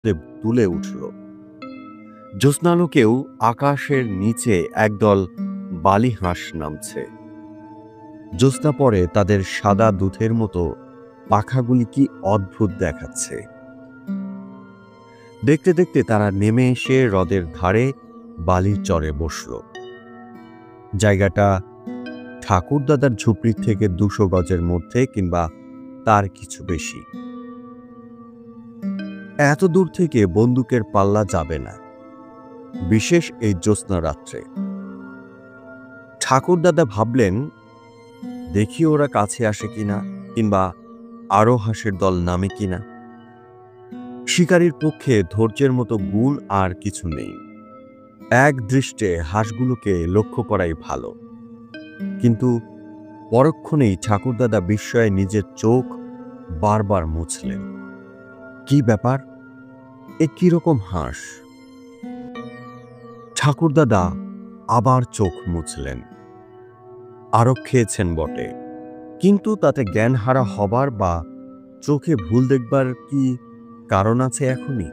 তুলে উঠল। জ্যোৎস্নালোকেও আকাশের নিচে একদল বালি হাঁস নামছে। জ্যোৎস্না পরে তাদের সাদা দুধের মতো পাখাগুলি কি অদ্ভুত দেখাচ্ছে। দেখতে দেখতে তারা নেমে এসে হ্রদের ধারে বালির চরে বসল। জায়গাটা ঠাকুরদাদার ঝুপড়ির থেকে 200 গজের মধ্যে কিংবা তার কিছু বেশি। এত দূর থেকে বন্দুকের পাল্লা যাবে না, বিশেষ এই জ্যোৎস্না রাত্রে। ঠাকুরদাদা ভাবলেন, দেখি ওরা কাছে আসে কিনা, কিংবা আরো হাঁসের দল নামে কিনা। শিকারীর পক্ষে ধৈর্যের মতো গুণ আর কিছু নেই। এক দৃষ্টে হাঁসগুলোকে লক্ষ্য করাই ভালো। কিন্তু পরক্ষণেই ঠাকুরদাদা বিস্ময়ে নিজের চোখ বারবার মুছলেন। কি ব্যাপার? এ কিরকম হাঁস? ঠাকুরদাদা আবার চোখ মুছলেন। আরো খেয়েছেন বটে, কিন্তু তাতে জ্ঞান হারা হবার বা চোখে ভুল দেখবার কি কারণ আছে এখনই?